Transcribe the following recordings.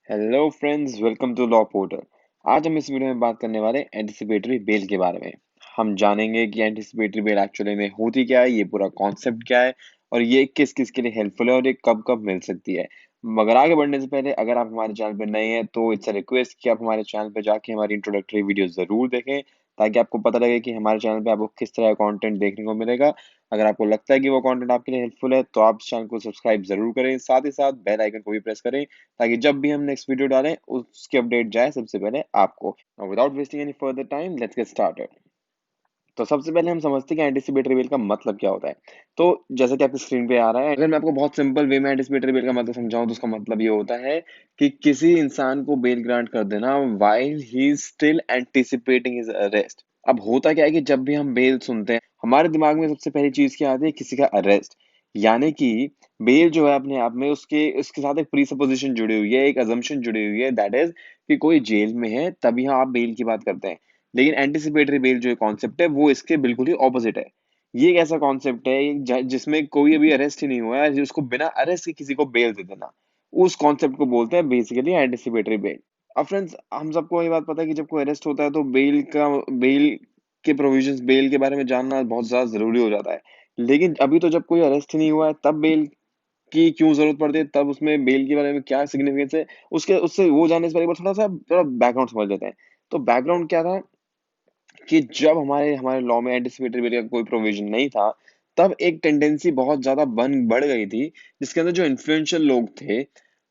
Hello friends, welcome to law portal. आज हम इस वीडियो में बात करने वाले एंटिसिपेटरी बेल के बारे में। हम जानेंगे कि एंटिसिपेटरी बेल एक्चुअली में होती क्या है, ये पूरा कॉन्सेप्ट क्या है और ये किस किस के लिए हेल्पफुल है और ये कब कब मिल सकती है। मगर आगे बढ़ने से पहले अगर आप हमारे चैनल पर नए हैं तो इट्स अ रिक्वेस्ट कि आप हमारे चैनल पर जाके हमारी इंट्रोडक्टरी वीडियो जरूर देखें, ताकि आपको पता लगे कि हमारे चैनल पे आपको किस तरह का कंटेंट देखने को मिलेगा। अगर आपको लगता है कि वो कंटेंट आपके लिए हेल्पफुल है तो आप इस चैनल को सब्सक्राइब जरूर करें, साथ ही साथ बेल आइकन को भी प्रेस करें, ताकि जब भी हम नेक्स्ट वीडियो डालें उसकी अपडेट जाए सबसे पहले आपको। Without wasting any further time, let's get started. तो सबसे पहले हम समझते हैं कि एंटिसिपेटरी बेल का मतलब क्या होता है। तो जैसा कि आपकी स्क्रीन पे आ रहा है, अगर मैं आपको बहुत सिंपल वे में एंटिसिपेटरी बेल का मतलब समझाऊं तो उसका मतलब ये होता है कि किसी इंसान को बेल ग्रांट कर देना while he is still anticipating his arrest. अब होता क्या है कि जब भी हम बेल सुनते हैं, हमारे दिमाग में सबसे पहली चीज क्या आती है, किसी का अरेस्ट। यानी कि बेल जो है अपने आप में उसके उसके साथ एक प्रीसपोजिशन जुड़ी हुई है, एक अजम्पशन जुड़ी हुई है, दैट इज कि कोई जेल में है तभी यहाँ आप बेल की बात करते हैं। लेकिन एंटिसिपेटरी बेल जो कॉन्सेप्ट है वो इसके बिल्कुल ही ऑपोजिट है। ये एक ऐसा कॉन्सेप्ट है जिसमें कोई अभी अरेस्ट ही नहीं हुआ है, उसको बिना अरेस्ट के किसी को बेल दे देना, उस कॉन्सेप्ट को बोलते हैं बेसिकली एंटिसिपेटरी बेल। अब फ्रेंड्स, हम सबको ये बात पता है कि जब कोई अरेस्ट होता है तो बेल के प्रोविजंस, बेल के बारे में जानना बहुत ज्यादा जरूरी हो जाता है। लेकिन अभी तो जब कोई अरेस्ट ही नहीं हुआ है तब बेल की क्यों जरूरत पड़ती है, तब उसमें बेल के बारे में क्या सिग्निफिकेंस है, उसके उससे वो जानने से पहले एक बार थोड़ा बैकग्राउंड समझ लेते हैं। तो बैकग्राउंड क्या था कि जब हमारे हमारे लॉ में एंटिसिपेटरी बेल का कोई प्रोविजन नहीं था, तब एक टेंडेंसी बहुत ज्यादा बन बढ़ गई थी, जिसके अंदर जो इन्फ्लुएंशियल लोग थे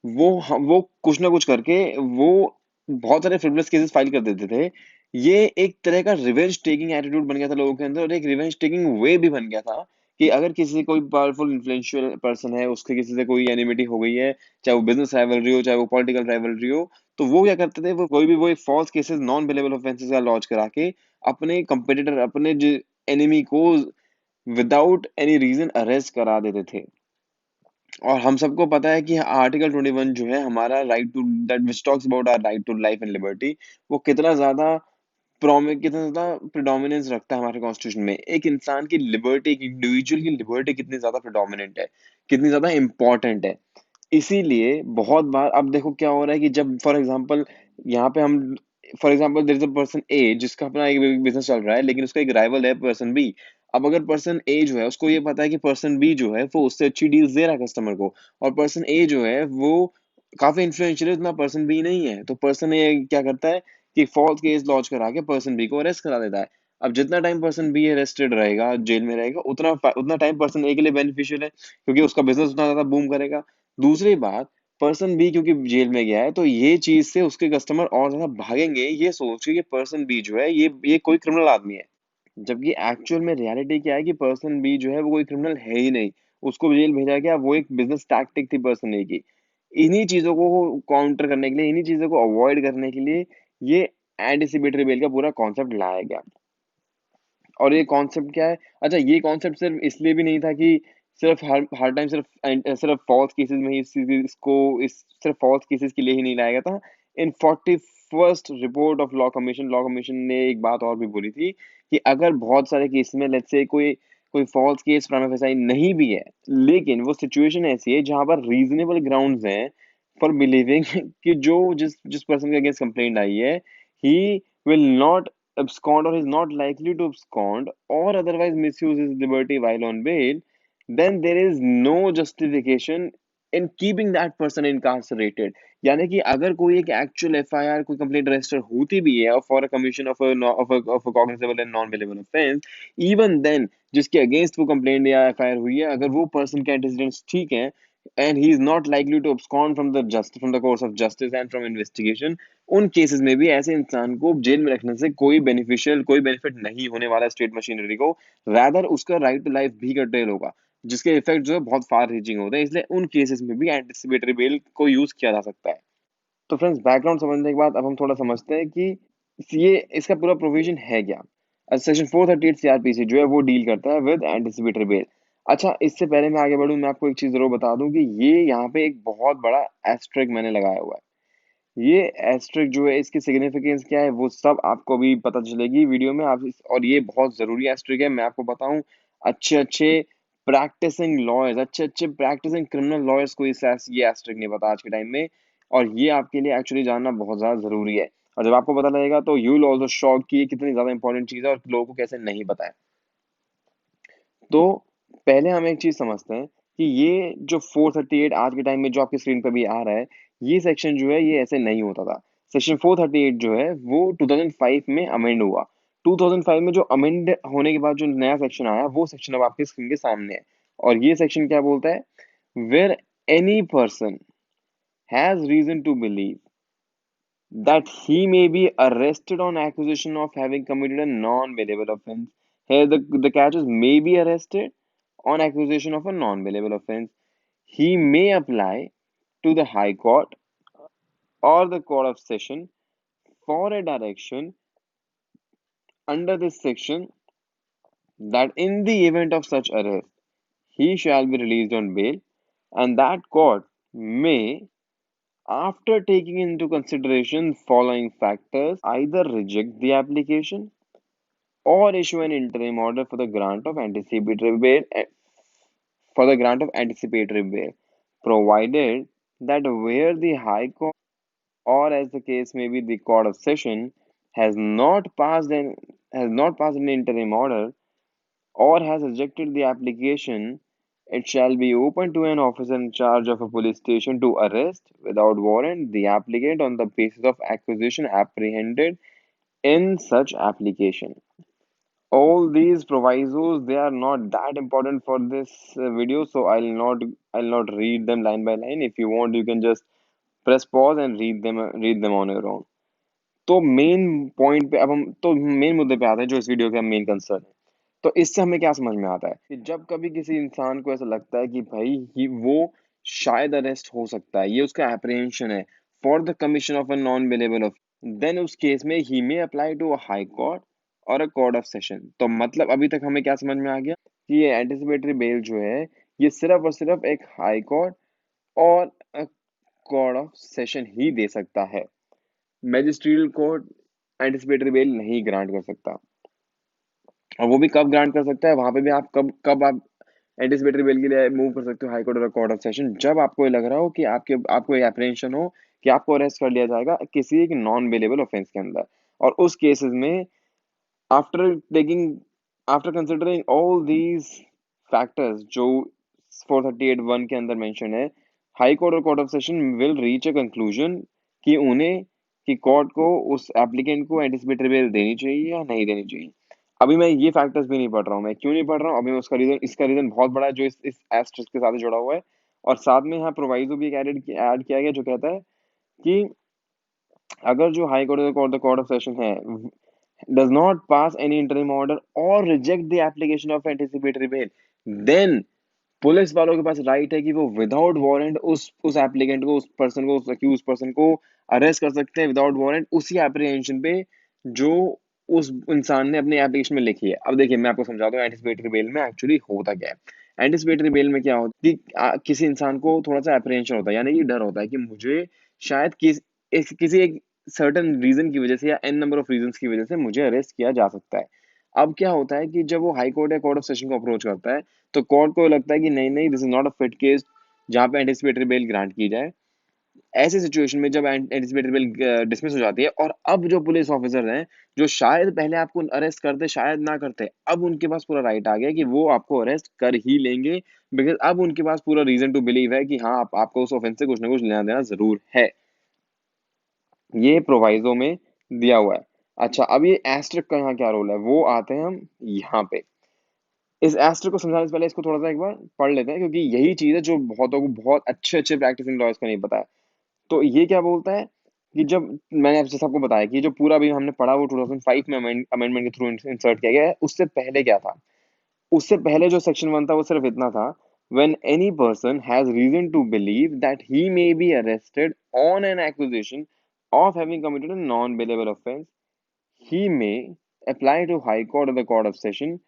वो कुछ ना कुछ करके वो बहुत सारे फ्रिवलेस केसेस फाइल कर देते थे। ये एक तरह का रिवेंज टेकिंग एटीट्यूड बन गया था लोगों के अंदर, और एक रिवेंज टेकिंग वे भी बन गया था कि अगर किसी से कोई पावरफुल इन्फ्लुएंशियल पर्सन है, उसके किसी से कोई एनिमिटी हो गई है, चाहे वो बिजनेस राइवलरी हो चाहे वो पॉलिटिकल राइवलरी हो, तो वो क्या करते थे, वो कोई भी वो एक false cases, non bailable offences का लॉन्च करा के अपने कंपेटिटर, अपने एनिमी को विदाउट एनी रीजन अरेस्ट करा देते थे। और हम सबको पता है कि आर्टिकल 21 जो है हमारा right to, that which talks about our right to life and liberty, वो कितना ज्यादा प्रिडोमिनेंस रखता है हमारे कॉन्स्टिट्यूशन में। एक इंसान की लिबर्टी, एक इंडिविजुअल की लिबर्टी कितनी ज्यादा प्रिडोमिनेंट है, कितनी ज्यादा इंपॉर्टेंट है। इसीलिए बहुत बार अब देखो क्या हो रहा है कि जब फॉर एग्जांपल यहाँ पे हम, for example there is a person A जिसका अपना एक बिजनेस चल रहा है, लेकिन उसका एक राइवल है पर्सन बी। अब अगर पर्सन ए जो है उसको ये पता है कि पर्सन बी जो है वो उससे अच्छी डील्स दे रहा है कस्टमर को, और पर्सन ए जो है वो काफी इन्फ्लुएंशियल है, उतना पर्सन बी नहीं है, तो पर्सन ए क्या करता है कि फॉल्स केस लॉन्च करा के पर्सन बी को अरेस्ट करा देता है। अब जितना टाइम पर्सन बी अरेस्टेड रहेगा, जेल में रहेगा, उतना उतना टाइम पर्सन ए के लिए बेनिफिशियल है, क्योंकि उसका बिजनेस उतना ज्यादा बूम करेगा। दूसरी बात, पर्सन बी क्योंकि जेल में गया है तो ये चीज से उसके कस्टमर और ज्यादा भागेंगे, ये सोच के कि पर्सन बी जो है ये कोई क्रिमिनल आदमी है। जबकि एक्चुअल में रियलिटी क्या है कि पर्सन बी जो है वो कोई क्रिमिनल है ही नहीं, उसको जेल भेजा गया, वो एक बिजनेस टैक्टिक थी पर्सन ए की। इन्हीं चीजों को काउंटर करने के लिए, इन्हीं चीजों को अवॉइड करने के लिए ये एंटिसिपेटरी बेल का पूरा कॉन्सेप्ट लाया गया। और ये कॉन्सेप्ट क्या है, अच्छा ये कॉन्सेप्ट सिर्फ इसलिए भी नहीं था कि सिर्फ हर हर टाइम सिर्फ फॉल्स केसेस में ही इस सिर्फ फॉल्स केसेस के लिए ही नहीं लाया गया था। इन 41st report of law commission ने एक बात और भी बोली थी कि अगर बहुत सारे केस में लेट्स से कोई कोई फॉल्स केस प्राइमा फेसाई नहीं भी है, लेकिन वो सिचुएशन ऐसी है जहां पर रीजनेबल ग्राउंड्स हैं फॉर बिलीविंग कि जो जिस जिस पर्सन के अगेंस्ट कंप्लेंट आई है, ही will not abscond or is not likely to abscond or otherwise misuse his liberty while on bail, then there is no justification in keeping that person incarcerated. यानी कि अगर कोई एक एक्चुअल एफआईआर, कोई complaint register होती भी है for a commission of a cognizable and non bailable offence, even then जिसके अगेंस्ट वो कंप्लेंट या एफआईआर हुई है, अगर वो पर्सन के एंटीसीडेंट्स ठीक है and he is not likely to abscond from the course of justice and from investigation, उन केसेस में भी ऐसे इंसान को जेल में रखने से कोई बेनिफिट नहीं होने वाला स्टेट मशीनरी को, रादर उसका राइट टू लाइफ भी कर्टेल होगा, जिसके इफेक्ट जो है बहुत फार रीचिंग होते हैं। इसलिए उन केसेस में भी एंटिसिपेटरी बेल को यूज किया जा सकता है। तो फ्रेंड्स, बैकग्राउंड समझने के बाद अब हम थोड़ा समझते हैं कि ये इसका पूरा प्रोविजन है क्या। सेक्शन 438 सीआरपीसी जो है वो डील करता है विद एंटिसिपेटरी बेल। अच्छा, इससे पहले मैं आगे बढ़ूं, मैं आपको एक चीज जरूर बता दूं कि ये यहाँ पे एक बहुत बड़ा एस्ट्रिक मैंने लगाया हुआ है। ये एस्ट्रिक जो है, इसकी सिग्निफिकेंस क्या है वो सब आपको भी पता चलेगी वीडियो में। और ये बहुत जरूरी एस्ट्रिक है, मैं आपको बताऊं। अच्छे अच्छे प्रैक्टिसिंग लॉयर्स, अच्छे अच्छे प्रैक्टिसिंग क्रिमिनल लॉयर्स को ये एस्ट्रिक नहीं पता आज के टाइम में। और ये आपके लिए एक्चुअली जानना बहुत ज़्यादा ज़रूरी है। और जब आपको पता लगेगा तो यू विल आल्सो शॉक कि ये कितनी ज़्यादा इंपॉर्टेंट चीज़ है और लोगों को कैसे नहीं पता है। तो पहले हम एक चीज़ समझते हैं कि ये जो 438 आज के टाइम में जो आपकी स्क्रीन पे भी आ रहा है, ये सेक्शन जो है ये ऐसे नहीं होता था। सेक्शन 438 जो है वो 2005 में अमेंड हुआ। 2005 में जो अमेंड होने के बाद जो नया सेक्शन आया वो सेक्शन अब आपकी स्क्रीन के सामने है। और ये सेक्शन क्या बोलता है? Where any person has reason to believe that he may be arrested on accusation of having committed a non-bailable offense. Here, the catch is may be arrested on accusation of a non-bailable offense. He may apply to the High Court or the Court of Session for a direction under this section that in the event of such arrest, he shall be released on bail, and that court may, after taking into consideration following factors, either reject the application or issue an interim order for the grant of anticipatory bail provided that where the High Court or as the case may be the Court of Session has not passed an interim order or has rejected the application, it shall be open to an officer in charge of a police station to arrest without warrant the applicant on the basis of accusation apprehended in such application. All these provisos, they are not that important for this video, so I'll not read them line by line. If you want, you can just press pause and read them on your own. तो main point पे अब हम तो main मुद्दे पे आते हैं जो इस वीडियो का मेन कंसर्न है। तो इससे हमें क्या समझ में आता है कि जब कभी किसी इंसान को ऐसा लगता है कि भाई वो शायद अरेस्ट हो सकता है, ये उसका एप्रीहेंशन है for the commission of a non bailable, then उस केस में ही may apply to a high court और अ कोर्ट ऑफ सेशन। तो मतलब अभी तक हमें क्या समझ में आ गया कि ये एंटिसिपेटरी बेल जो है ये सिर्फ और सिर्फ एक हाई कोर्ट और कोर्ट ऑफ सेशन ही दे सकता है। मैजिस्ट्रियल कोर्ट एंटिसिपेटरी बेल नहीं ग्रांट कर सकता। और वो भी कब ग्रांट कर सकता है, वहां पे भी आप कब कब आप एंटिसिपेटरी बेल के लिए मूव कर सकते हो हाई कोर्ट और कोर्ट ऑफ सेशन, जब आपको ये लग रहा हो कि आपको ये एप्रीहेंशन हो कि आपको अरेस्ट कर लिया जाएगा किसी एक नॉन बेलेबल ऑफेंस के अंदर। और उस केसेस में after taking after considering all these factors जो 438(1) के अंदर मेंशन है, हाई कोर्ट और court of session will reach a conclusion कि उन्हें कि कोर्ट को उस एप्लीकेंट को एंटिसिपेटरी बेल देनी चाहिए या नहीं देनी चाहिए। अभी मैं ये फैक्टर्स भी नहीं पढ़ रहा हूँ। मैं क्यों नहीं पढ़ रहा हूँ? अभी मैं इसका रीजन बहुत बड़ा है जो इस एस्टेरिस्क के साथ जुड़ा हुआ है। और साथ में यहाँ प्रोवाइजो भी ऐड किया गया जो कहता है कि अगर जो हाई कोर्ट और कोर्ट ऑफ सेशन है does not pass any interim order or reject the application of anticipatory bail, then police वालों के पास राइट है कि वो विदाउट वारंट उस एप्लीकेंट को, उस पर्सन को, उस अक्यूज पर्सन को अरेस्ट कर सकते हैं विदाउट वारंट उसी एप्रीहेंशन पे जो उस इंसान ने अपने एप्लीकेशन में लिखी है। अब देखिए मैं आपको समझाता हूँ एंटिसिपेटरी बेल में एक्चुअली होता क्या है। एंटिसिपेटरी बेल में क्या होता है कि किसी इंसान को थोड़ा सा एप्रीहेंशन होता है, यानी कि डर होता है कि मुझे शायद किसी एक सर्टन रीजन की वजह से या एन नंबर ऑफ रीजन की वजह से मुझे अरेस्ट किया जा सकता है। अब क्या होता है कि जब वो हाई कोर्ट या कोर्ट ऑफ सेशन को अप्रोच करता है तो कोर्ट को लगता है कि नहीं नहीं this is not a fit case जहाँ पे एंटिसिपेटरी बेल ग्रांट की जाए। ऐसे सिचुएशन में जब एंटिसिपेटरी बेल डिसमिस हो जाती है और अब जो पुलिस ऑफिसर हैं जो शायद पहले आपको अरेस्ट करते शायद ना करते, अब उनके पास पूरा राइट आ गया कि वो आपको अरेस्ट कर ही लेंगे, बिकॉज अब उनके पास पूरा रीजन टू बिलीव है कि हाँ आपको उस ऑफेंस से कुछ ना कुछ लेना देना जरूर है। ये प्रोवाइजो में दिया हुआ है। अच्छा, अब ये एस्ट्रिक का यहाँ क्या रोल है वो आते हैं हम यहाँ पे। इस एस्टर को समझाने से पहले इसको थोड़ा सा एक बार पढ़ लेते हैं क्योंकि यही चीज है जो बहुतों को बहुत अच्छे अच्छे प्रैक्टिसिंग लॉयर्स को नहीं पता है। तो ये क्या बोलता है कि जब मैंने आपसे सबको बताया कि जो पूरा भी हमने पढ़ा वो 2005 में अमेंडमेंट के थ्रू इंसर्ट किया गया है। उससे पहले क्या था? उससे पहले जो सेक्शन 1 था वो सिर्फ इतना था, when any person has reason to believe that he may be arrested on an accusation of having committed a non-bailable offense, he may apply to High Court or the Court of Session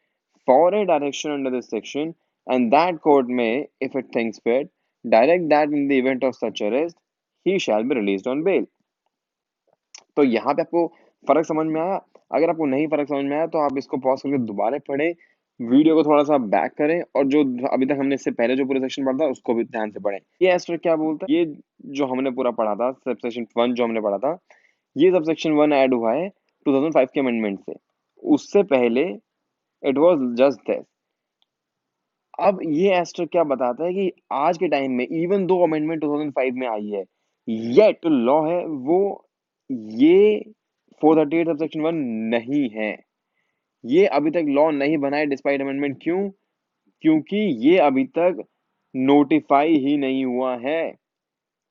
for a direction under this section, and that court may, if it thinks fit, direct that in the event of such arrest, he shall be released on bail. तो यहाँ पे आपको फर्क समझ में आया? अगर आपको नहीं फर्क समझ में आया तो आप इसको पॉज करके दोबारा पढ़ें, वीडियो को थोड़ा सा बैक करें और जो अभी तक हमने इससे पहले जो पूरा सेक्शन पढ़ा था उसको भी ध्यान से पढ़ें। ये एस्टर क्या बोलता है, ये जो हमने पूरा पढ़ा था सब सेक्शन 1 जो हमने पढ़ा था, ये सब सेक्शन 1 ऐड हुआ है 2005 के अमेंडमेंट से। उससे पहले इट वाज जस्ट दिस। अब ये एस्टर क्या बताता है कि आज के टाइम में इवन दो अमेंडमेंट 2005 में आई है, येट लॉ है वो, ये 438 सब सेक्शन 1 नहीं है। ये अभी तक लॉ नहीं बना है डिस्पाइट अमेंडमेंट। क्यों? क्योंकि ये अभी तक नोटिफाई ही नहीं हुआ है।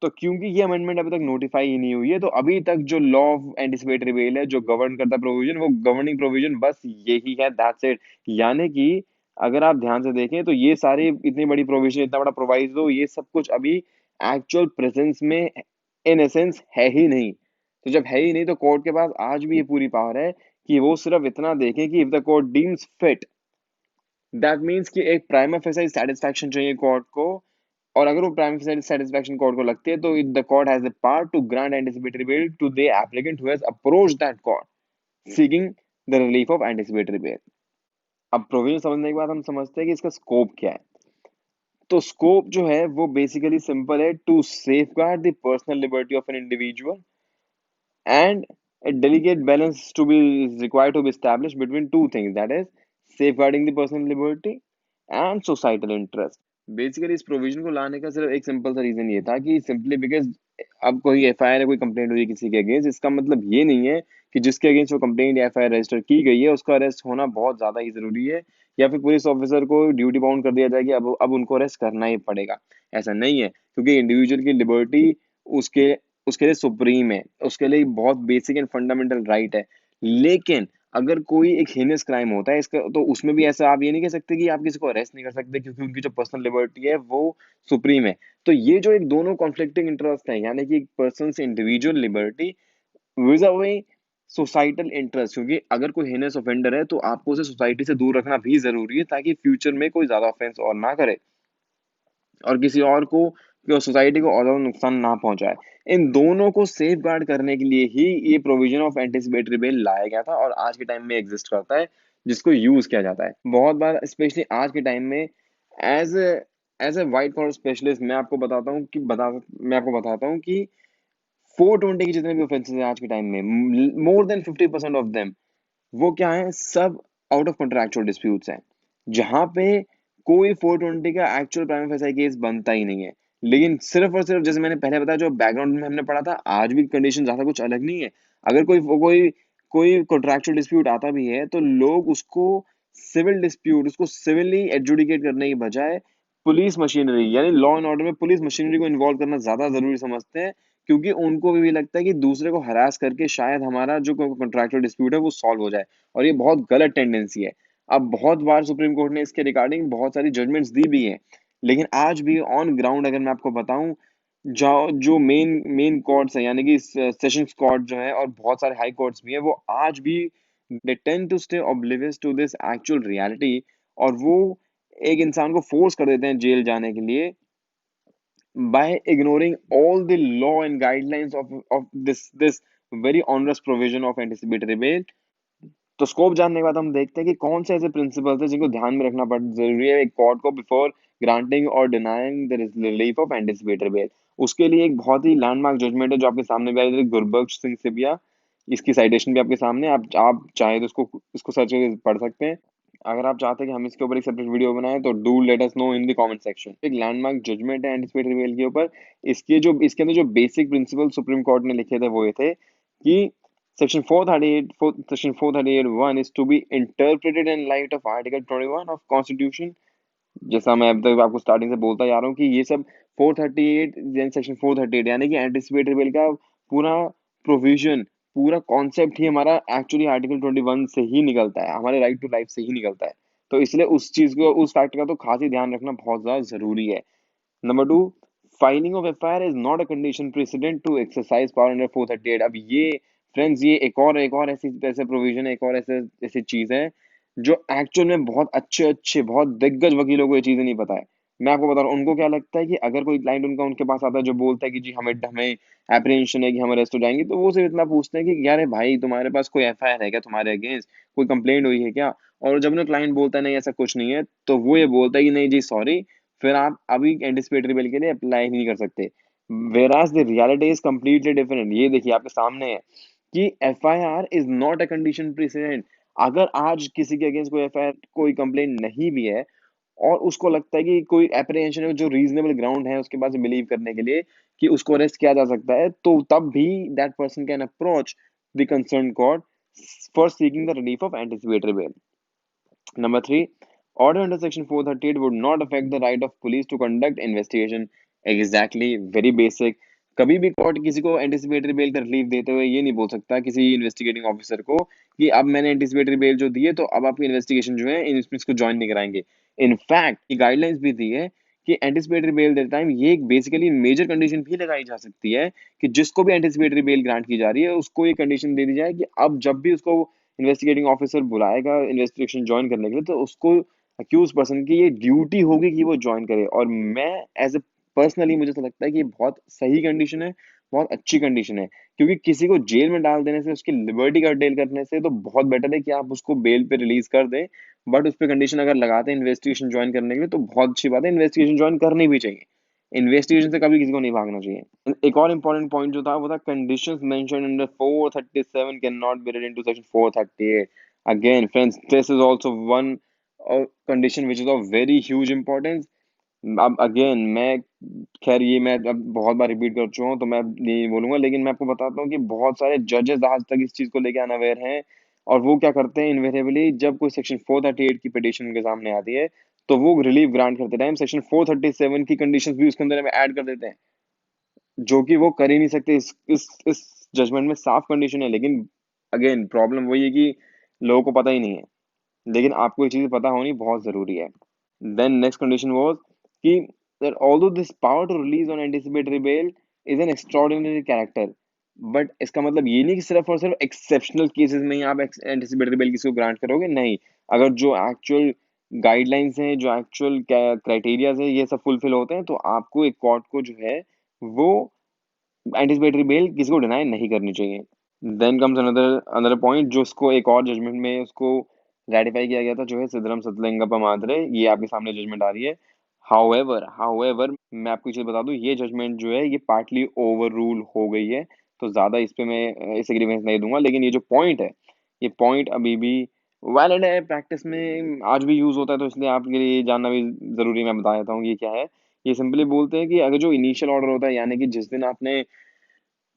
तो क्योंकि ये अमेंडमेंट अभी तक नोटिफाई ही नहीं हुई है, तो अभी तक जो लॉ ऑफ एंटिसिपेटरी बेल है, जो गवर्न करता प्रोविजन, वो गवर्निंग प्रोविजन बस यही है, दैट्स इट। यानी कि अगर आप ध्यान से देखें तो ये सारे इतनी बड़ी प्रोविजन, इतना बड़ा प्रोवाइजो, ये सब कुछ अभी एक्चुअल प्रेजेंस में इन एसेंस है ही नहीं। तो जब है ही नहीं तो कोर्ट के पास आज भी ये पूरी पावर है कि वो सिर्फ इतना देखें कि if the court deems fit, that means कि एक प्राइमा फेसाई सेटिस्फैक्शन चाहिए कोर्ट को। और अगर वो प्राइमा सेटिस्फैक्शन कोर्ट को लगती है तो the court has the power to grant anticipatory bail to the applicant who has approached that court seeking the relief of anticipatory bail. अब प्रोविजन समझने के बाद हम समझते हैं कि इसका स्कोप क्या है। तो स्कोप जो है वो बेसिकली सिंपल है, to safeguard the personal liberty of an individual and a delicate balance to be is required to be established between two things, that is safeguarding the personal liberty and societal interest। Basically इस provision को लाने का सिर्फ एक simple सा reason ये था कि सिंपली बिकॉज अब कोई एफआईआर है, कोई कंप्लेंट हुई है किसी के अगेंस्ट, इसका मतलब ये नहीं है कि जिसके अगेंस्ट वो कंप्लेंट या एफआईआर रजिस्टर की गई है उसका अरेस्ट होना बहुत ज्यादा ही जरूरी है, या फिर पुलिस ऑफिसर को ड्यूटी बाउंड कर दिया जाए कि अब उनको अरेस्ट करना ही पड़ेगा। ऐसा नहीं है, क्योंकि इंडिविजुअल की लिबर्टी उसके उसके लिए सुप्रीम है, उसके लिए बहुत बेसिक एंड फंडामेंटल राइट है। लेकिन अगर कोई एक हेनियस क्राइम होता है इसका, तो उसमें भी ऐसा आप ये नहीं कह सकते कि आप किसी को अरेस्ट नहीं कर सकते क्योंकि उनकी जो पर्सनल लिबर्टी है वो सुप्रीम है। तो ये जो एक दोनों कॉन्फ्लिक्टिंग इंटरेस्ट है, यानी कि एक पर्सन से individual liberty vis a vis societal interest, क्योंकि अगर कोई हेनियस ऑफेंडर है तो आपको उसे सोसाइटी से दूर रखना भी जरूरी है ताकि फ्यूचर में कोई ज्यादा ऑफेंस और ना करे और किसी और को, सोसाइटी को और ज्यादा नुकसान ना पहुंचाए। इन दोनों को सेफ गार्ड करने के लिए ही ये प्रोविजन ऑफ एंटिसिपेटरी बेल लाया गया था और आज के टाइम में एग्जिस्ट करता है, जिसको यूज किया जाता है बहुत बार, स्पेशली आज के टाइम में। As as a white collar specialist मैं आपको बताता हूँ कि 420 के जितने भी ऑफेंसेस हैं आज के टाइम में, मोर देन 50% ऑफ देम वो क्या है, सब आउट ऑफ कॉन्ट्रैक्चुअल डिस्प्यूट्स हैं, जहां पे कोई 420 का एक्चुअल प्राइम फेसाई केस बनता ही नहीं है। लेकिन सिर्फ और सिर्फ जैसे मैंने पहले बताया, जो बैकग्राउंड में हमने पढ़ा था, आज भी कंडीशन ज्यादा कुछ अलग नहीं है। अगर कोई कोई कॉन्ट्रैक्चुअल डिस्प्यूट आता भी है तो लोग उसको सिविल डिस्प्यूट, उसको सिविली एडजुडिकेट करने की बजाय पुलिस मशीनरी यानी लॉ एंड ऑर्डर में पुलिस मशीनरी को इन्वॉल्व करना ज्यादा जरूरी समझते हैं, क्योंकि उनको भी लगता है कि दूसरे को हरास करके शायद हमारा जो कॉन्ट्रैक्चुअल डिस्प्यूट है वो सॉल्व हो जाए। और ये बहुत गलत टेंडेंसी है। अब बहुत बार सुप्रीम कोर्ट ने इसके रिगार्डिंग बहुत सारी जजमेंट्स दी भी हैं, लेकिन आज भी ऑन ग्राउंड अगर मैं आपको बताऊं, जो मेन मेन कोर्ट्स हैं, यानी कि सेशंस कोर्ट जो है और बहुत सारे हाई कोर्ट्स भी हैं, वो आज भी they tend to stay oblivious to this actual reality, और वो एक इंसान को फोर्स कर देते हैं जेल जाने के लिए by ignoring all the law and guidelines of this very onerous provision of anticipatory bail। तो स्कोप जानने के बाद हम देखते हैं कि कौन से ऐसे प्रिंसिपल्स हैं जिनको ध्यान में रखना जरूरी है एक कोर्ट को बिफोर ग्रांटिंग और denying the relief of anticipatory bell. उसके लिए एक बहुत ही लैंडमार्क जजमेंट है जो आपके सामने भी आई थी, गुरबख्श सिंह सिबिया। इसकी साइटेशन भी आपके सामने, आप चाहे तो इसको सर्च करके पढ़ सकते हैं। अगर आप चाहते हैं कि हम इसके ऊपर एक सेपरेट वीडियो बनाएं तो do let us know in the comment section. एक लैंडमार्क जजमेंट है एंटिसिपेटरी बेल के ऊपर। इसके अंदर जो बेसिक प्रिंसिपल सुप्रीम कोर्ट ने लिखे थे वो ये थे कि Section 438(1) is to be interpreted in light of Article 21 of Constitution। जैसा मैं अब तक आपको स्टार्टिंग से बोलता जा रहा हूँ कि ये सब 438 यानी सेक्शन 438 यानी कि एंटिसिपेटरी बिल का पूरा प्रोविजन, पूरा कॉन्सेप्ट ही हमारा एक्चुअली आर्टिकल 21 से ही निकलता है, हमारे राइट टू लाइफ से ही निकलता है। तो इसलिए उस चीज को, उस फैक्ट का तो खास ही ध्यान रखना बहुत ज्यादा जरूरी है। Number two, filing of FIR is not a condition precedent to exercise power under 438। अब ये फ्रेंड्स, ये एक और ऐसी ऐसे प्रोविजन है, एक और ऐसे ऐसी चीज है जो एक्चुअल में बहुत अच्छे अच्छे बहुत दिग्गज वकीलों को ये चीजें नहीं पता है। मैं आपको बता रहा हूँ, उनको क्या लगता है कि अगर कोई क्लाइंट उनके पास आता है जो बोलता है कि जी हमें हमें एप्रीहेंशन है कि हम अरेस्ट हो जाएंगे, तो वो सिर्फ इतना पूछते हैं कि यार भाई तुम्हारे पास कोई एफआईआर है क्या, तुम्हारे अगेंस्ट कोई कंप्लेंट हुई है क्या। और जब उन्हें क्लाइंट बोलता है नहीं ऐसा कुछ नहीं है, तो वो ये बोलता है कि नहीं जी सॉरी, फिर आप अभी एंटिसिपेटरी बिल के लिए अप्लाई नहीं कर सकते। Whereas the reality is completely different. ये देखिए आपके सामने है कि FIR is not a condition precedent. अगर आज किसी के अगेंस्ट कोई एफआईआर, कोई कंप्लेंट नहीं भी है, और उसको लगता है कि कोई एप्रीहेंशन है, जो रीजनेबल ग्राउंड है उसके पास बिलीव करने के लिए कि उसको अरेस्ट किया जा सकता है, तो तब भी that person can approach the concern court for seeking the relief of anticipatory bell. Number three, order under Section 438 would not affect the right of police to conduct investigation. Exactly, very basic. कभी भी court किसी को anticipatory bell का relief देते हुए ये नहीं बोल सकता किसी इन्वेस्टिगेटिंग ऑफिसर को कि अब मैंने एंटिसिपेटरी बेल जो दी है तो अब आपकी इन्वेस्टिगेशन जो है इसको ज्वाइन नहीं कराएंगे। इनफैक्ट ये गाइडलाइंस भी दी है कि एंटिसिपेटरी बेल देते टाइम ये एक बेसिकली मेजर कंडीशन भी लगाई जा सकती है कि जिसको भी एंटिसिपेटरी बेल ग्रांट की जा रही है उसको ये कंडीशन दे दी जाए कि अब जब भी उसको इन्वेस्टिगेटिंग ऑफिसर बुलाएगा इन्वेस्टिगेशन ज्वाइन करने के लिए, तो उसको अक्यूज पर्सन की ये ड्यूटी होगी कि वो ज्वाइन करे। और मैं एज ए पर्सनली मुझे तो लगता है कि ये बहुत सही कंडीशन है, बहुत अच्छी कंडीशन है, क्योंकि किसी को जेल में डाल देने से, उसकी लिबर्टी कर्टेल करने से तो बहुत बेटर है कि आप उसको बेल पे रिलीज कर दें। बट उस पर कंडीशन अगर लगाते हैं इन्वेस्टिगेशन ज्वाइन करने के लिए, तो बहुत अच्छी बात है, इन्वेस्टिगेशन ज्वाइन करनी भी चाहिए। इन्वेस्टिगेशन से कभी किसी को नहीं भागना चाहिए। एक और इंपॉर्टेंट पॉइंट जो था वो था conditions mentioned under 437 can not be read into section 438। Again friends, this is also one condition which is of very huge importance. अब अगेन मैं, खैर ये मैं अब बहुत बार रिपीट कर चुका हूँ तो मैं अब नहीं बोलूंगा, लेकिन मैं आपको बताता हूँ कि बहुत सारे जजेस आज तक इस चीज को लेके अनअवेयर हैं। और वो क्या करते हैं, इन्वेरिएबली जब कोई सेक्शन 438 की पिटीशन उनके सामने आती है, तो वो रिलीफ ग्रांट करते टाइम सेक्शन 437 की कंडीशंस भी उसके अंदर में ऐड कर देते हैं, जो कि वो कर ही नहीं सकते। इस जजमेंट में साफ कंडीशन है, लेकिन अगेन प्रॉब्लम वही है कि लोगों को पता ही नहीं है। लेकिन आपको ये चीजें पता होनी बहुत जरूरी है। Then next condition was कि that although this power to release on anticipatory bail is an extraordinary character, but इसका मतलब ये नहीं कि सिर्फ और सिर्फ एक्सेप्शनल केसेस में ही आप एंटिसिपेटरी बेल किसी को ग्रांट करोगे, नहीं। अगर जो एक्चुअल गाइडलाइंस हैं, जो एक्चुअल क्राइटेरियाज है, ये सब फुलफिल होते हैं, तो आपको एक कोर्ट को जो है वो एंटिसिपेटरी बेल किसी को डिनाई नहीं करनी चाहिए। Then comes another another point जो उसको एक और जजमेंट में उसको रेटिफाई किया गया था, जो है सिद्धरम सतलिंगप्पा मादरे, ये आपके सामने जजमेंट आ रही है। हाउएवर मैं आपको एक चीज बता दूं, ये जजमेंट जो है ये पार्टली ओवर रूल हो गई है, तो ज्यादा इस पे मैं इस एग्रीमेंट नहीं दूंगा। लेकिन ये जो पॉइंट है, ये पॉइंट अभी भी वैलिड है, प्रैक्टिस में आज भी यूज होता है, तो इसलिए आपके लिए ये जानना भी जरूरी है। मैं बता देता हूँ ये क्या है। ये सिंपली बोलते हैं कि अगर जो इनिशियल ऑर्डर होता है, यानी कि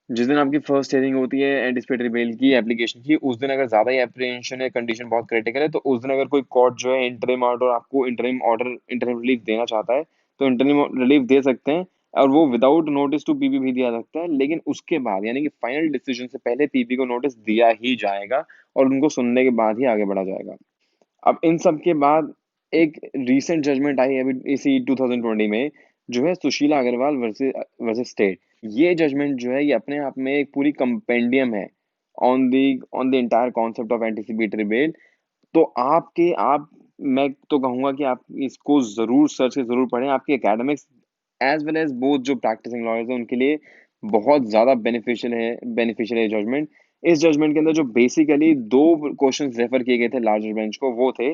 जिस दिन आपकी फर्स्ट हियरिंग होती है एंटिसिपेटरी बेल की एप्लीकेशन की, उस दिन अगर ज्यादा ही एप्रीहेंशन है, कंडीशन बहुत क्रिटिकल है, तो उस दिन अगर कोई कोर्ट जो है इंटरिम रिलीफ देना चाहता है, तो इंटरिम रिलीफ दे सकते हैं। और वो विदाउट नोटिस टू पीपी भी दिया सकता है, लेकिन उसके बाद यानी कि फाइनल डिसीजन से पहले पीपी को नोटिस दिया ही जाएगा, और उनको सुनने के बाद ही आगे बढ़ा जाएगा। अब इन सब के बाद एक रीसेंट जजमेंट आई है अभी इसी 2020 में, जो है सुशीला अग्रवाल वर्सेस स्टेट। ये जजमेंट जो है ये अपने आप में एक पूरी कंपेंडियम है on the entire concept of anticipatory bell. तो आप मैं तो कहूंगा कि आप इसको जरूर सर्च के जरूर पढ़ें। आपके academics as well as both जो प्रैक्टिसिंग लॉयर्स हैं उनके लिए बहुत ज्यादा बेनिफिशियल है जजमेंट। इस जजमेंट के अंदर जो बेसिकली दो क्वेश्चंस रेफर किए गए थे लार्जर बेंच को, वो थे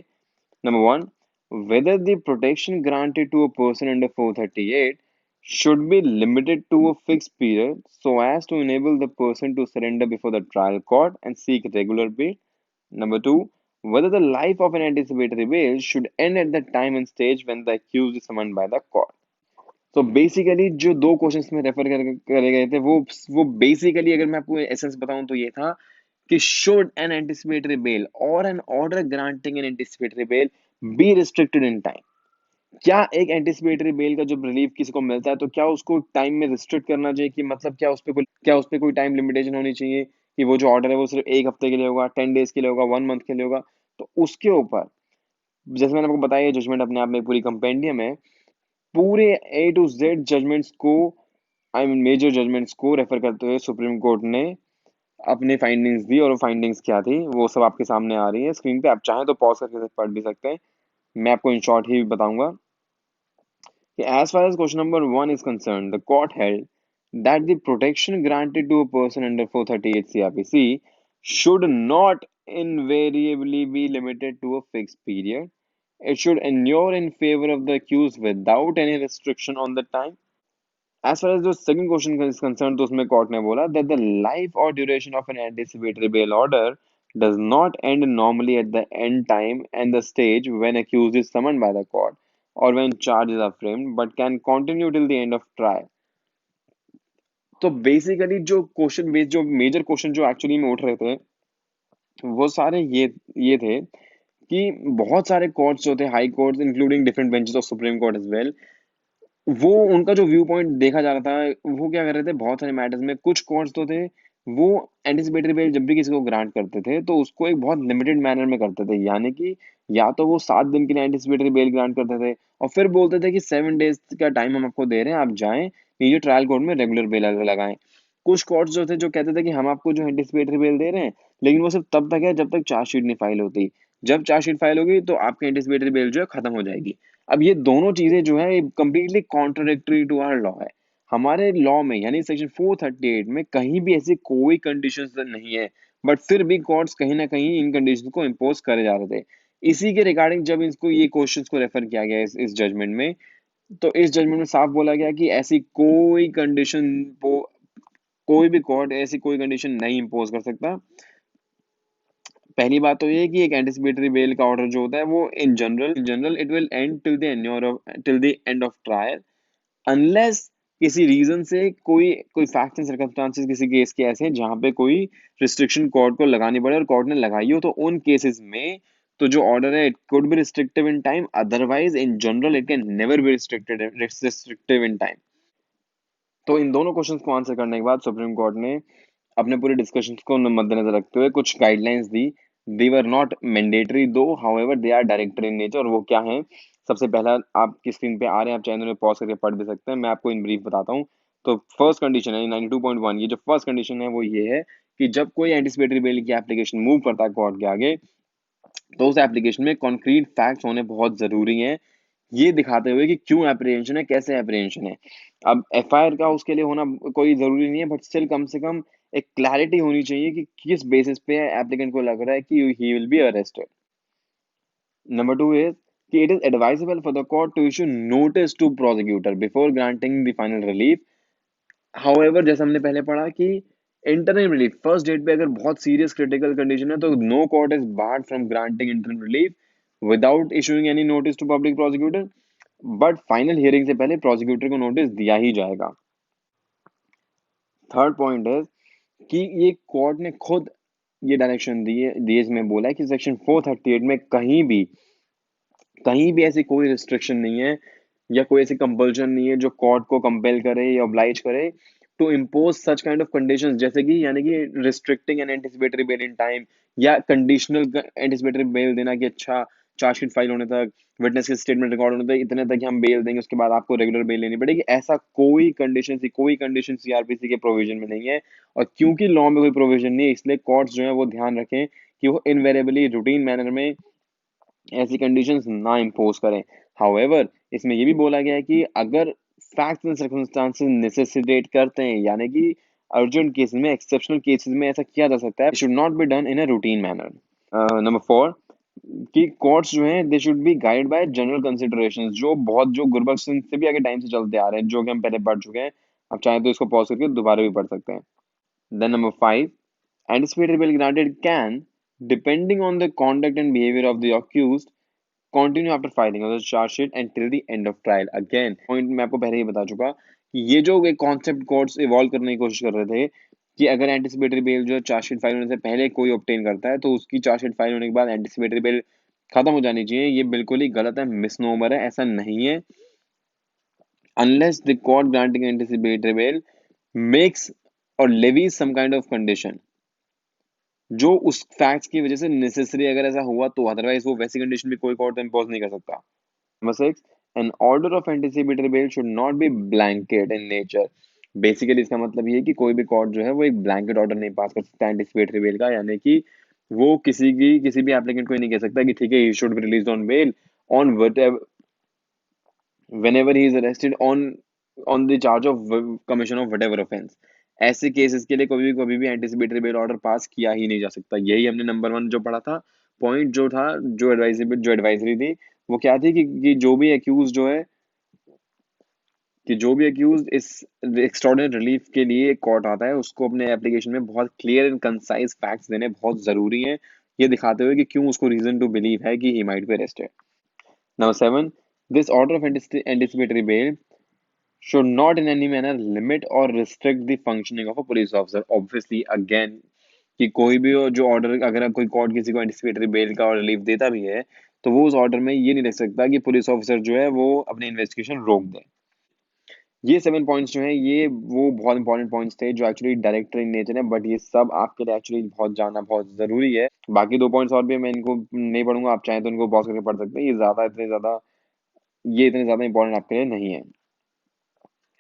Number one, whether the protection granted to a person under 438 should be limited to a fixed period so as to enable the person to surrender before the trial court and seek regular bail. Number two, whether the life of an anticipatory bail should end at the time and stage when the accused is summoned by the court. तो basically जो दो questions में refer करे गए थे, वो basically अगर मैं आपको एसेंस बताऊं तो ये था कि शुड एन एंटिसिपेटरी बेल और an order granting an anticipatory bail be restricted in time. क्या एक एंटिसिपेटरी बेल का जब रिलीफ किसी को मिलता है, तो क्या उसको टाइम में रिस्ट्रिक्ट करना चाहिए, कि मतलब क्या उस पे कोई टाइम लिमिटेशन होनी चाहिए कि वो जो ऑर्डर है वो सिर्फ एक हफ्ते के लिए होगा, 10 डेज के लिए होगा, 1 मंथ के लिए होगा। तो उसके ऊपर, जैसे मैंने आपको बताया, जजमेंट अपने आप में पूरी कंपेंडियम है। पूरे A to Z जजमेंट्स को, आई मीन मेजर जजमेंट्स को रेफर करते हुए सुप्रीम कोर्ट ने अपनी फाइंडिंग्स दी, और वो फाइंडिंग्स क्या थी वो सब आपके सामने आ रही है स्क्रीन पे। आप चाहें तो पॉज करके पढ़ भी सकते हैं, मैं आपको इन शॉर्ट ही बताऊंगा कि as far as question number 1 is concerned, the court held that the protection granted to a person under 438 CRPC should not invariably be limited to a fixed period. It should endure in favor of the accused without any restriction on the time. As far as the second question is concerned, तो उसमें court ने बोला that the life or duration of an anticipatory bail order does not end normally at the end time and the stage when accused is summoned by the court or when charges are framed, but can continue till the end of trial. तो basically जो question based जो major question जो actually में उठ रहे थे वो सारे ये थे कि बहुत सारे कोर्ट्स जो थे, high courts including different benches of supreme court as well, वो उनका जो व्यू पॉइंट देखा जा रहा था, वो क्या कर रहे थे, बहुत सारे मैटर्स में कुछ कोर्ट्स तो थे वो एंटिसिपेटरी बेल जब भी किसी को ग्रांट करते थे तो उसको एक बहुत लिमिटेड मैनर में करते थे, यानी कि या तो वो 7 दिन के लिए एंटिसिपेटरी बेल ग्रांट करते थे और फिर बोलते थे कि 7 डेज का टाइम हम आपको दे रहे हैं, आप जाएं नीचे ट्रायल कोर्ट में रेगुलर बेल लगाएं। कुछ कोर्ट्स जो थे जो कहते थे कि हम आपको जो एंटिसिपेटरी बेल दे रहे हैं, लेकिन वो सिर्फ तब तक है जब तक चार्जशीट नहीं फाइल होती। जब चार्जशीट फाइल होगी तो आपकी एंटिसिपेटरी बेल जो है खत्म हो जाएगी। अब ये दोनों चीजें जो है completely contradictory to our law है। हमारे लॉ में यानी सेक्शन 438 में कहीं भी ऐसी कोई कंडीशंस नहीं है, बट फिर भी कोर्ट्स कहीं ना कहीं इन कंडीशंस को इम्पोज करे जा रहे थे। इसी के रिगार्डिंग जब इसको ये क्वेश्चंस को रेफर किया गया इस जजमेंट में, तो इस जजमेंट में साफ बोला गया कि ऐसी कोई कंडीशन, कोई भी कोर्ट ऐसी कोई कंडीशन नहीं इम्पोज कर सकता। पहली बात तो ये है कि एक एंटिसिपेटरी बेल का ऑर्डर जो होता है वो in general it will and till the end of trial, unless किसी रीजन से कोई फैक्ट्स एंड सर्कमस्टांसेस किसी केस के ऐसे हैं जहां पे कोई रिस्ट्रिक्शन कोर्ट को लगानी पड़े और कोर्ट ने लगाई हो, तो उन केसेस में तो जो ऑर्डर है it could be restrictive in time, otherwise in general it can never be restrictive in time. तो इन दोनों क्वेश्चंस को आंसर करने के बाद सुप्रीम कोर्ट ने अपने पूरे डिस्कशन को मद्देनजर रखते हुए कुछ गाइडलाइंस दी। They were not mandatory though, however they are directory in nature, और वो क्या है? सबसे पहला आपकी स्क्रीन पे आ रहे हैं, आप चैनल में पॉज करके पढ़ भी सकते हैं, मैं आपको इन ब्रीफ बताता हूँ। तो फर्स्ट कंडीशन है 92.1, ये जो फर्स्ट कंडीशन है वो ये है कि जब कोई एंटिसिपेटरी बेल की एप्लीकेशन मूव करता है कोर्ट के आगे, तो उस एप्लीकेशन में कॉन्क्रीट फैक्ट्स होने बहुत जरूरी हैं, ये दिखाते हुए कि क्यों एप्रीहेंशन है, कैसे एप्रीहेंशन है। अब एफआईआर का उसके लिए होना कोई जरूरी नहीं है, बट स्टिल कम से कम एक क्लैरिटी होनी चाहिए कि किस बेसिस पे एप्लीकेंट को लग रहा है कि he will be arrested. Number two is कि it is advisable for the court to issue notice to prosecutor before granting the final relief. However जैसे हमने पहले पढ़ा कि इंटरनल रिलीफ फर्स्ट डेट पे अगर बहुत सीरियस क्रिटिकल कंडीशन है तो no court is barred from granting internal relief without issuing any notice to public prosecutor, but final hearing से पहले प्रोसिक्यूटर को नोटिस दिया ही जाएगा। थर्ड पॉइंट है कि ये कोर्ट ने खुद ये डायरेक्शन दी है, दी इसमें बोला है कि सेक्शन 438 में कहीं भी ऐसी कोई रिस्ट्रिक्शन नहीं है या कोई ऐसी कंपल्शन नहीं है जो कोर्ट को कंपेल करे या ऑब्लाइज करे to impose such kind of conditions, जैसे कि यानी कि restricting an anticipatory bail in time या कंडीशनल एंटिसिपेटरी बेल देना कि अच्छा चार्जशीट फाइल होने तक, विटनेस के स्टेटमेंट रिकॉर्ड होने तक, इतने तक ही हम बेल देंगे, उसके बाद आपको रेगुलर बेल लेनी पड़ेगी। ऐसा कोई कंडीशन सीआरपीसी के प्रोविजन में नहीं है, और क्योंकि लॉ में कोई प्रोविजन नहीं है इसलिए कोर्ट्स जो है वो ध्यान रखें कि वो इनवेरेबली रूटीन मैनर में ऐसी कंडीशंस ना इम्पोज करें। हाउएवर इसमें ये भी बोला गया है कि अगर फैक्ट्स एंड सर्कमस्टांसेस नेसेसिटेट करते हैं, यानी कि अर्जेंट केसेस में, एक्सेप्शनल केसेस में ऐसा किया जा सकता है, should not be done in a routine manner. Number four कि कोर्ट्स जो हैं they should be guided by general considerations, जो गुरबख्श सिंह से भी आगे टाइम से चलते आ रहे हैं, जो कि हम पहले पढ़ चुके हैं। आप चाहें तो इसको पॉज करके दोबारा भी पढ़ सकते हैं। Then number five, anticipatory bail granted can, depending on the conduct and behavior of the accused, continue after filing of the charge sheet until the end of trial। Again point मैं आपको पहले ही बता चुका कि ये जो एक कॉन्सेप्ट कोर्ट्स इवॉल्व करने की कोशिश कर रहे थे कि अगर एंटिसिपेटरी बेल जो चार्जशीट फाइल होने से पहले कोई ऑब्टेन करता है तो उसकी चार्जशीट फाइल होने के बाद एंटिसिपेटरी बेल खत्म हो जानी चाहिए, ये बिल्कुल ही गलत है, मिसनोमर है, ऐसा नहीं है। Unless the court granting anticipatory bell makes और levies some kind of condition जो उस फैक्ट्स की वजह से नेसेसरी, अगर ऐसा हुआ तो, अदरवाइज वो वैसी कंडीशन भी कोई कोर्ट इम्पोज नहीं कर सकता। Number six, an order of anticipatory bail should not be blanket in nature. Basically इसका मतलब ये है कि कोई भी कोर्ट जो है वो एक ब्लैंकेट ऑर्डर नहीं पास कर सकता एंटिसिपेटरी बेल का, यानी कि वो किसी भी एप्लीकेंट को नहीं कह सकता कि ठीक है ही should be release on bail on whenever he is arrested on the charge of commission of whatever offense। ऐसे केसेस के लिए कभी भी एंटिसिपेटरी बेल ऑर्डर पास किया ही नहीं जा सकता। यही हमने नंबर वन जो पढ़ा था, पॉइंट जो था, जो एडवाइजरी थी, वो क्या थी कि जो भी अक्यूज इस एक्स्ट्राऑर्डिनरी रिलीफ के लिए कोर्ट आता है, उसको अपने एप्लीकेशन में बहुत क्लियर एंड कंसाइज फैक्ट्स देने बहुत जरूरी हैं, ये दिखाते हुए कि क्यों उसको रीजन टू बिलीव है कि he might be arrested. Number seven, this order of anticipatory bell should not in any manner limit or restrict the functioning of a police officer. Obviously, again, कि कोई भी हो जो ऑर्डर, अगर कोई court किसी को एंटिसिपेटरी बेल का रिलीफ देता भी है, तो वो उस ऑर्डर में ये नहीं लिख सकता कि पुलिस ऑफिसर जो है वो अपनी इन्वेस्टिगेशन रोक दे। ये 7 पॉइंट्स जो हैं, ये वो बहुत इंपॉर्टेंट पॉइंट्स थे जो एक्चुअली डायरेक्टर इन नेचर है, बट ये सब आपके लिए एक्चुअली बहुत जानना बहुत जरूरी है। बाकी 2 पॉइंट्स और भी मैं इनको नहीं पढ़ूंगा, आप चाहें तो इनको पॉज करके पढ़ सकते हैं। ये इतने ज्यादा इंपॉर्टेंट आपके लिए नहीं है।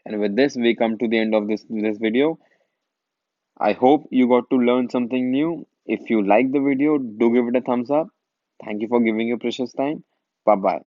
And with this, we come to the end of this video. I hope you got to learn something new. If you like the video, do give it a thumbs up. Thank you for giving your precious time. Bye bye.